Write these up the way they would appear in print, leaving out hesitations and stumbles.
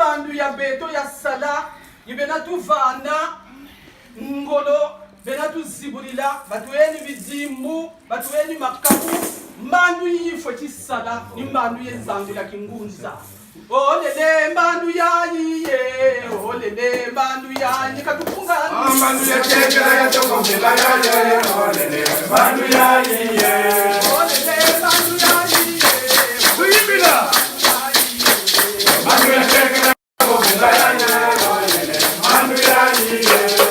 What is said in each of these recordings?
imbandu ya beto ya sala ibena tuvana ngolo bena tuzibulila batuweni bizimu batuweni makabu mbandu yifo chisala imbandu yenzangu ya kingunza olele mbandu yayiye olele mbandu yayi katufungana mbandu ya chekela ya chokongela yaye olele mbandu yayiye olele mbandu yayiye kuyimbila mbandu ya chekela ya chokongela yaye olele mbandu yayiye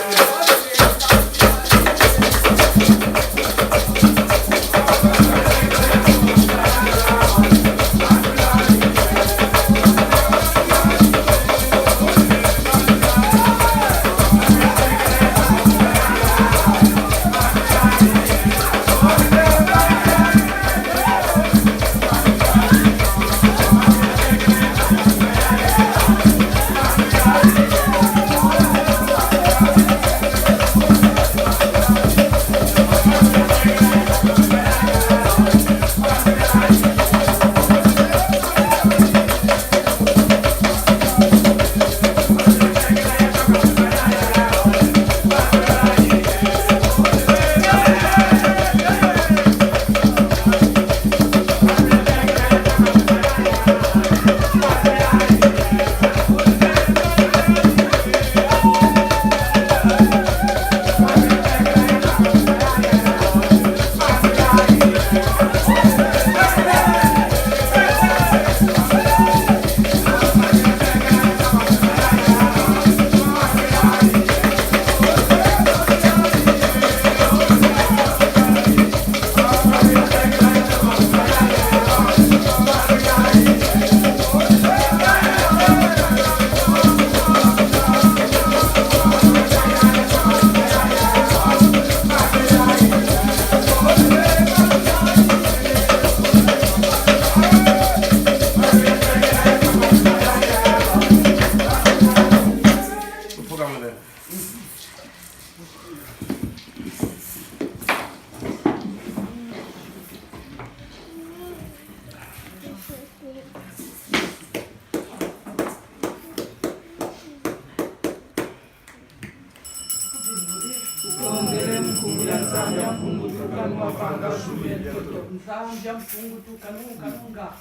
Zambia mpungu tukanunga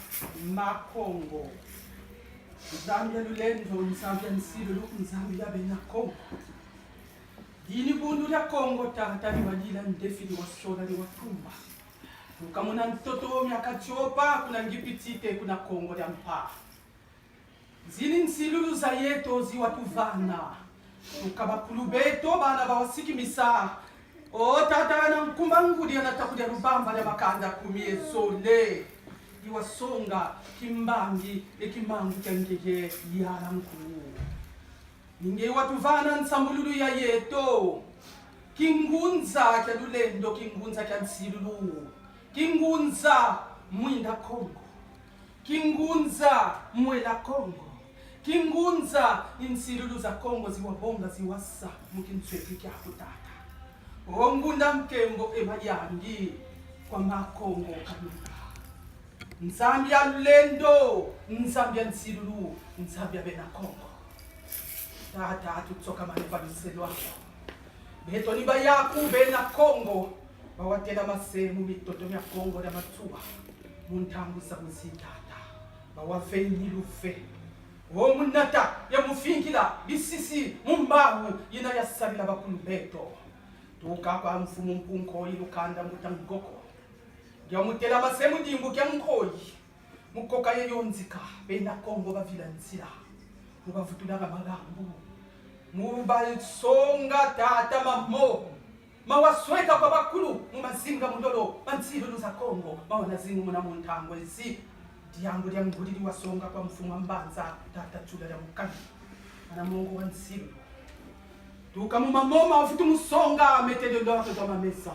makongo Zambia lulendo Zambia nsilo luku Zambia bena Kongo dini bundu ya Kongo tahatani wajila ndefili washola li watumba ukamuna mtoto miakachopa kuna ngipitite kuna Kongo ya mpa zini nsilulu za yeto zi watuvana ukabakulu beto bana bawasiki misa o tata na mkumba ngudi anatakuja rubamba ya makanda kumie zole iwasonga kimbangi ekimangu kyangege yala mkuu ninge watuvana nsambululu ya yeto kingunza kya lulendo kingunza kya nsilulu kingunza mwinda Kongo kingunza mwela Kongo kingunza insilulu za Kongo ziwabonga ziwasa mukintswepi kya kutata Ngunda mkembo emayangi kwa makongo kanuka Nzambia lendo Nzambia nsilulu Nzambia bena Kongo tata tutsoka maneva luselwa beto ni bayaku bena Kongo bawatela masemu mitoto ya Kongo ya matsuwa muntangu sa muzitata bawafeni lufe o munata ya mufinkila bisisi mumbahu yina yasabila bakulu beto tuka kwa mfumu mpunko ilukanda mutangoko ya mutela masemu dimbu kya nkoyi mukoka yeyonzika bena Kongo bavila nsila mubavutulaga magambu mubasonga tata mamo mawasweka kwa bakulu mumazinga mudolo mansilulu za Kongo mawana zingu muna muntango isi diambu lya ngulili wasonga kwa mfumu ambanza tata chula ya mukani ana mungu wa nsilu tuka mumamoma wafutu musonga metele ndo watoto mamesa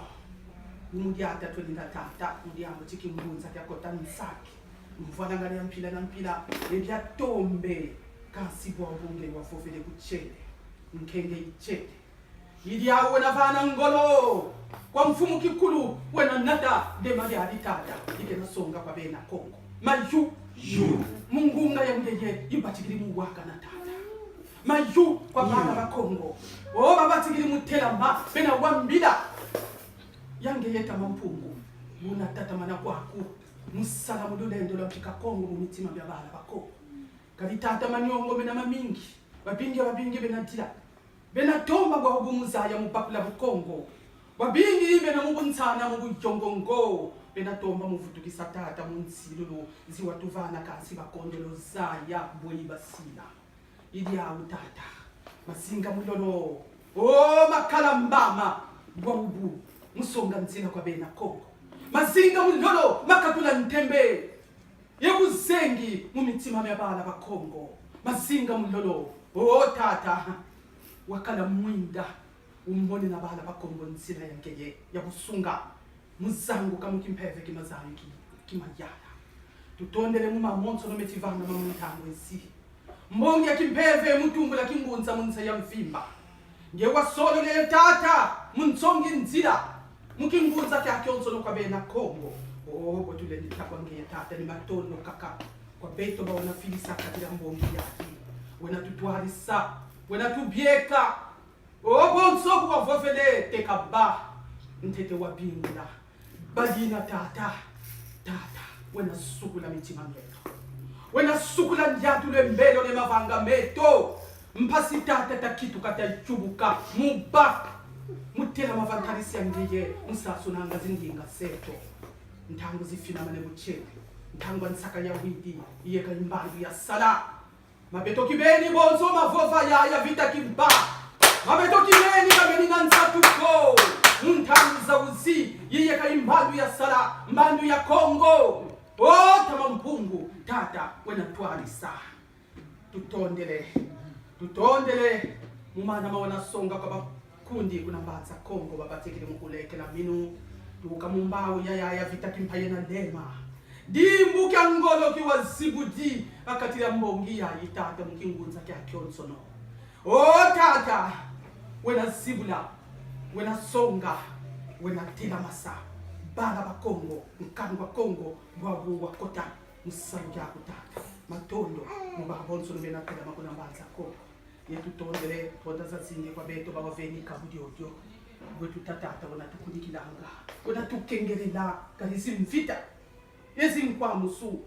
umudiata twelinda tata mudiambo chiki mbunza kya kota nsaki mvwana ngale ya mpila na mpila ebya tombe kasi bwa bunge wafofele kuchele nkenge ichete ili yawe na vana ngolo kwa mfumu kikulu wena nata de mali alitata ike nasonga kwa bena Kongo mayu mungunga yangeye ibatigiri muwaka na tata mayu kwa bana bakongo o babatigiri mutelama bena wambila yangeye tamampungu muna tata mana kwaku musala mudulendo la mfika kongo mu mitima bya bana bako kali tata manyongo bena mamingi babingi benatila benatomba kwa ubumuzaya mupapula bukongo babingi bena mubuntsana mubujongongo benatomba muvutukisa tata munsilulu ziwatuvana kasi bakondolo zaya boyi basila ili ya utata masinga mulolo o makala mbama gwabu musonga ntsina kwa bena kongo masinga mulolo makatula ntembe yebuzengi mumitima myabala bakongo masinga mulolo o tata wakala mwinda umbone na bala bakongo ntsina yankeye yabusunga muzangu kamukimpeve kimazayo kimayala tutondele mumamonso no metivana mamuntango esi mbongi yakimpeve mutumbula kingunza munsa ya mvimba ngewa solo le tata muntsongi nzira mukingunza kyakyonso no kwabena kongo botule nditakwa ngiye tata ni matono kaka kwa beto baona filisa katira mbongi yaki wena tutwarisa wena tubieka bonso kwa vovele tekaba ntete wabingula badina tata wena sukula mitima meto wena sukula njatu le mbelo le mavanga meto mpasi tata takitu kata chubuka muba mutela mavantarisi yangiye musaso nanga zinginga seto ntango zifina mane buchele ntango nsaka ya widi iyeka imbandu ya sala mabeto kibeni bonzo mavova ya vita kimba mabeto kibeni kabeninga nsatuko muntangu za uzi iyeka imbandu ya sala mbandu ya Kongo tama mpungu tata wena twarisa tutondele mumana mawana songa kwa kundi kunambaza Kongo babatekele mukulekela minu tuka mumbawo ya vita kimpaye na lema dimbu kyangolo kiwazibudi akatira mbongi ya itata mukingunza kya kyonsono tata wena zibula wena songa wena tila masa bala ba Kongo nkangwa Kongo bwabu wakota musalu ya kutata matondo mubabonso mbena tila makuna mbaza Kongo yetu tondele tonda za zinge kwa beto baba veni kabudi odio wetu tatata wana tukunikilanga wana tukengerela kalisi mvita yezi mkwa musu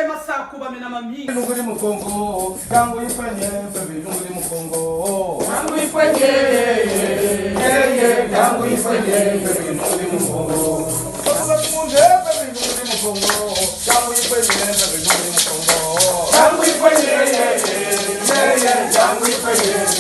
masaku bamena mami Lunguri mukongo tangu ifanye bebe lunguri mukongo tangu ifanye tangu ifanye bebe lunguri mukongo tangu ifanye bebe lunguri mukongo tangu ifanye tangu ifanye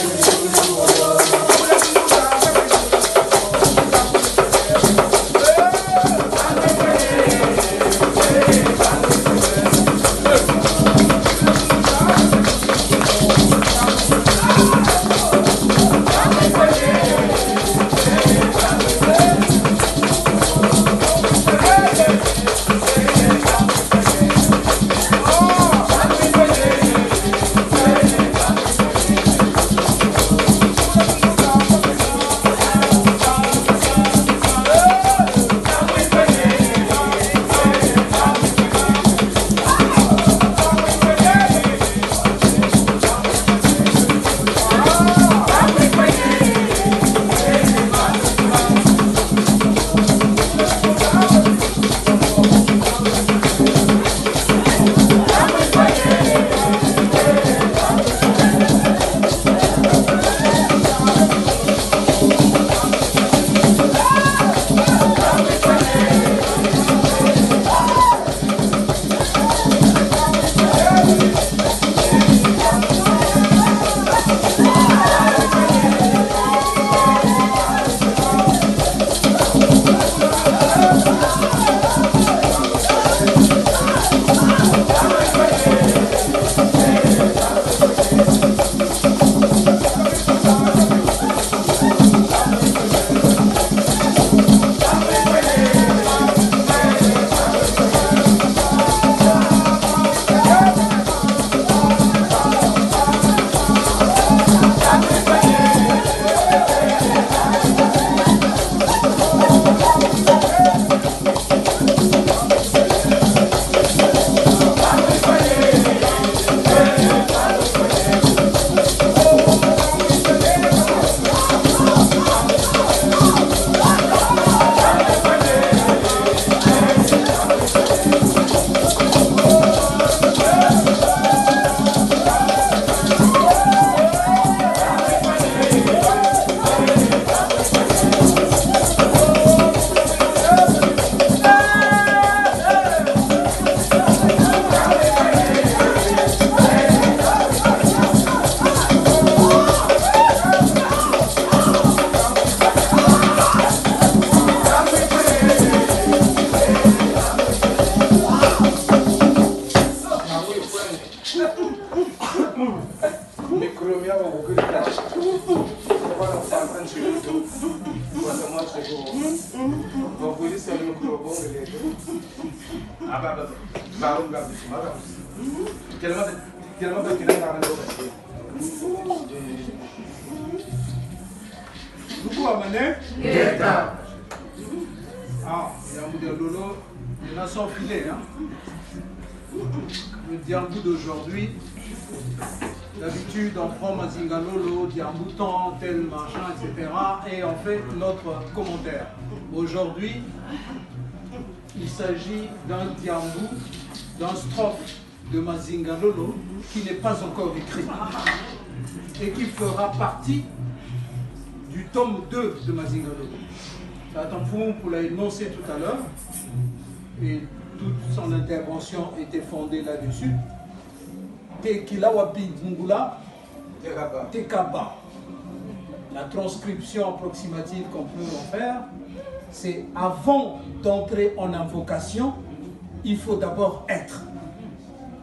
que le flash. Voilà, on est en train de suivre le tout. Voilà, moi, c'est bon. Donc, vous dites, c'est le micro bon, mais les deux. Ah, bah, on regarde ici, madame. Quelle m'a fait qu'il a un Nous quoi, mané? Ah, il y a un bout de lolo, il y en a sans filet, hein. Le diambu d'aujourd'hui, d'habitude on prend Mazingalolo, diamboutan, tel machin, etc. et on fait notre commentaire. Aujourd'hui, il s'agit d'un diambou, d'un strophe de Mazingalolo qui n'est pas encore écrit et qui fera partie du tome 2 de Mazingalolo. Pour l'a énoncé tout à l'heure et toute son intervention était fondée là-dessus. Tekilawapi Ngula Tekaba. La transcription approximative qu'on peut en faire, c'est avant d'entrer en invocation, il faut d'abord être.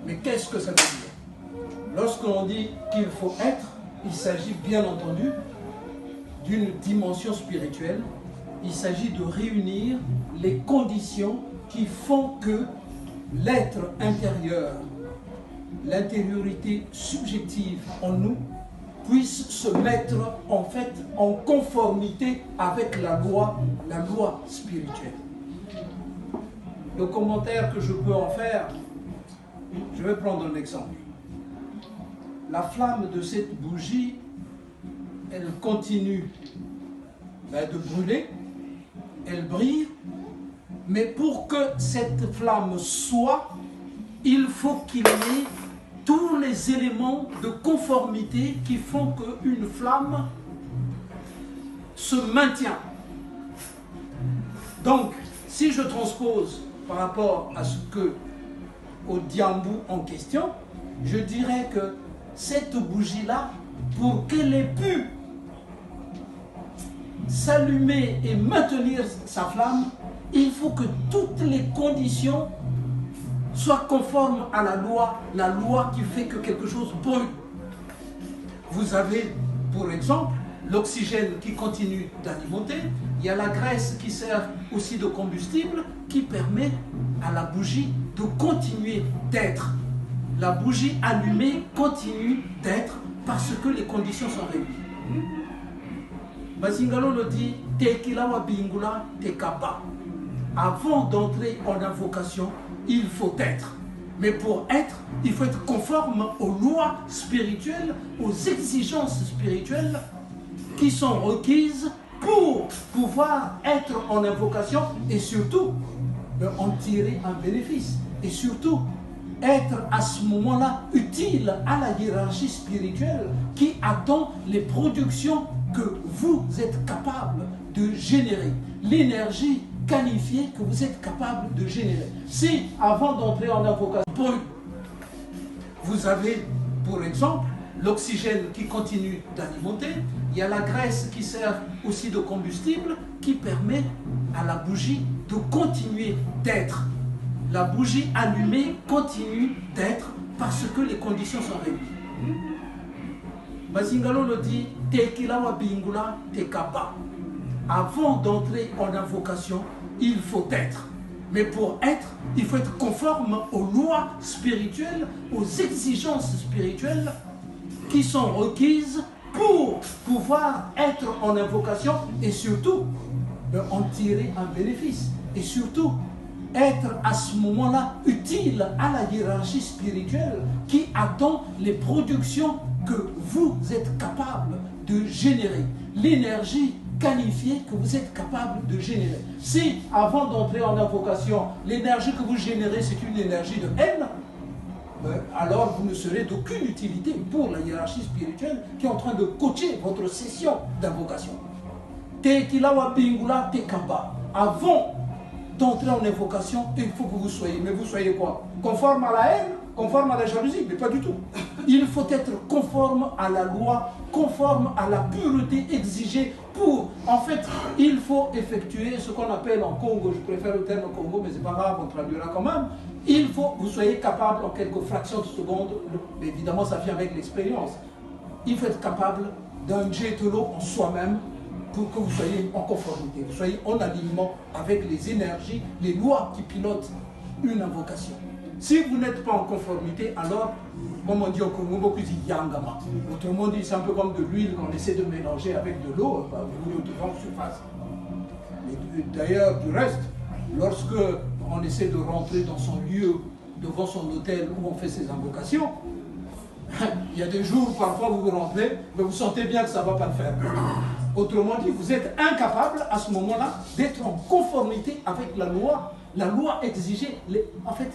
Mais qu'est-ce que ça veut dire? Lorsqu'on dit qu'il faut être, il s'agit bien entendu d'une dimension spirituelle. Il s'agit de réunir les conditions qui font que l'être intérieur, l'intériorité subjective en nous, puisse se mettre en fait en conformité avec la loi spirituelle. Le commentaire que je peux en faire, je vais prendre un exemple. La flamme de cette bougie, elle continue de brûler, elle brille, mais pour que cette flamme soit, il faut qu'il y ait tous les éléments de conformité qui font qu'une flamme se maintient. Donc, si je transpose par rapport à ce que, au diambou en question, je dirais que cette bougie-là, pour qu'elle ait pu s'allumer et maintenir sa flamme, il faut que toutes les conditions soient conformes à la loi qui fait que quelque chose brûle. Vous avez, pour exemple, l'oxygène qui continue d'alimenter, il y a la graisse qui sert aussi de combustible qui permet à la bougie de continuer d'être. La bougie allumée continue d'être parce que les conditions sont réunies. Mazingalo le dit, Tekilawa Bingula Tekaba. Avant d'entrer en invocation, il faut être. Mais pour être, il faut être conforme aux lois spirituelles, aux exigences spirituelles qui sont requises pour pouvoir être en invocation et surtout en tirer un bénéfice. Et surtout, être à ce moment-là utile à la hiérarchie spirituelle qui attend les productions que vous êtes capable de générer. L'énergie qualifiée que vous êtes capable de générer. Si, avant d'entrer en invocation, vous avez, pour exemple, l'oxygène qui continue d'alimenter, il y a la graisse qui sert aussi de combustible qui permet à la bougie de continuer d'être. La bougie allumée continue d'être parce que les conditions sont réunies. Mazingalo le dit, Tekilawa Bingula Tekaba. Avant d'entrer en invocation, il faut être. Mais pour être, il faut être conforme aux lois spirituelles, aux exigences spirituelles qui sont requises pour pouvoir être en invocation et surtout en tirer un bénéfice. Et surtout, être à ce moment-là utile à la hiérarchie spirituelle qui attend les productions que vous êtes capable de générer. L'énergie qualifiée que vous êtes capable de générer. Si, avant d'entrer en invocation, l'énergie que vous générez, c'est une énergie de haine, alors vous ne serez d'aucune utilité pour la hiérarchie spirituelle qui est en train de coacher votre session d'invocation. Tekilawa Bingula Tekaba. Avant d'entrer en invocation, il faut que vous soyez. Mais vous soyez quoi? Conforme à la haine? Conforme à la jalousie? Mais pas du tout. Il faut être conforme à la loi, conforme à la pureté exigée pour... En fait, il faut effectuer ce qu'on appelle en Congo, je préfère le terme Congo, mais c'est pas grave, on traduira quand même. Il faut que vous soyez capable en quelques fractions de secondes, mais évidemment ça vient avec l'expérience. il faut être capable d'un jetelo en soi-même pour que vous soyez en conformité, vous soyez en alignement avec les énergies, les lois qui pilotent une invocation. Si vous n'êtes pas en conformité, alors, comme on dit au Congo, beaucoup disent yangama. Autrement dit, c'est un peu comme de l'huile qu'on essaie de mélanger avec de l'eau, vous voulez devant surface. D'ailleurs, du reste, lorsque on essaie de rentrer dans son lieu, devant son hôtel où on fait ses invocations, il y a des jours où parfois vous rentrez, mais vous sentez bien que ça ne va pas le faire. Autrement dit, vous êtes incapable à ce moment-là d'être en conformité avec la loi. La loi exigeait, en fait,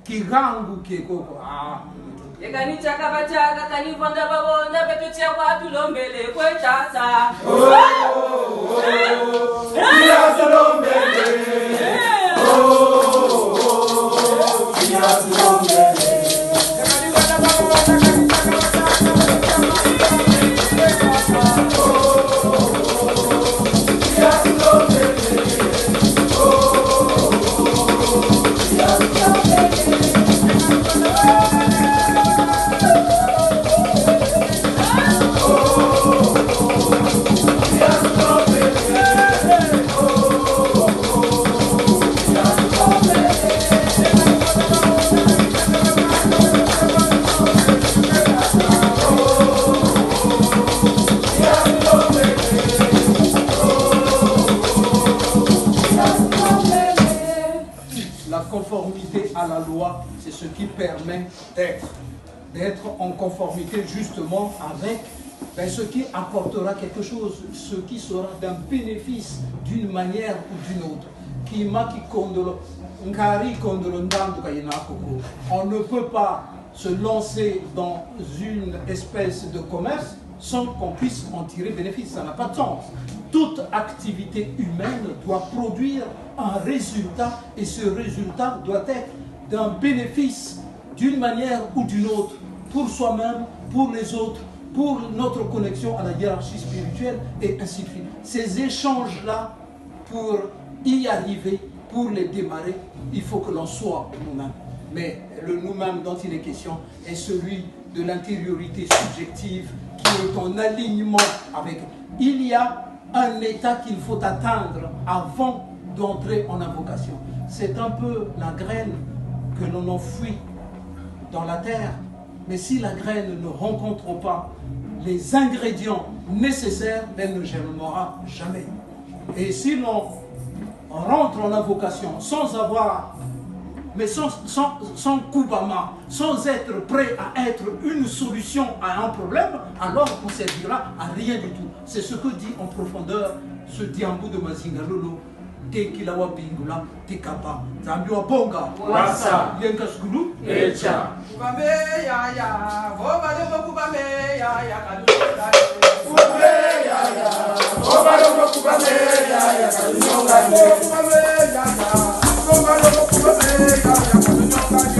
qui rangu qui est conformité à la loi, c'est ce qui permet d'être en conformité justement avec ce qui apportera quelque chose, ce qui sera d'un bénéfice d'une manière ou d'une autre. On ne peut pas se lancer dans une espèce de commerce sans qu'on puisse en tirer bénéfice. Ça n'a pas de sens. Toute activité humaine doit produire un résultat et ce résultat doit être d'un bénéfice d'une manière ou d'une autre pour soi-même, pour les autres, pour notre connexion à la hiérarchie spirituelle et ainsi de suite. Ces échanges-là, pour y arriver, pour les démarrer, il faut que l'on soit nous-mêmes. Mais le nous-mêmes dont il est question est celui de l'intériorité subjective qui est en alignement avec. Il y a un état qu'il faut atteindre avant d'entrer en invocation. C'est un peu la graine que l'on enfouit dans la terre. Mais si la graine ne rencontre pas les ingrédients nécessaires, elle ne germera jamais. Et si l'on rentre en invocation sans avoir, mais sans kubama, sans être prêt à être une solution à un problème, alors on ne servira à rien du tout. C'est ce que dit en profondeur ce Diambu de Mazinga Lolo. Tekilawa bingula, tekapa, zambiwa bonga, wasa, yenka skulu, echa. Kubame ya ya, voba lomo kubame ya ya, kaluka. Kubame ya ya, voba lomo kubame ya ya, kaluka. Kubame ya ya, voba lomo kubame ya ya, kaluka.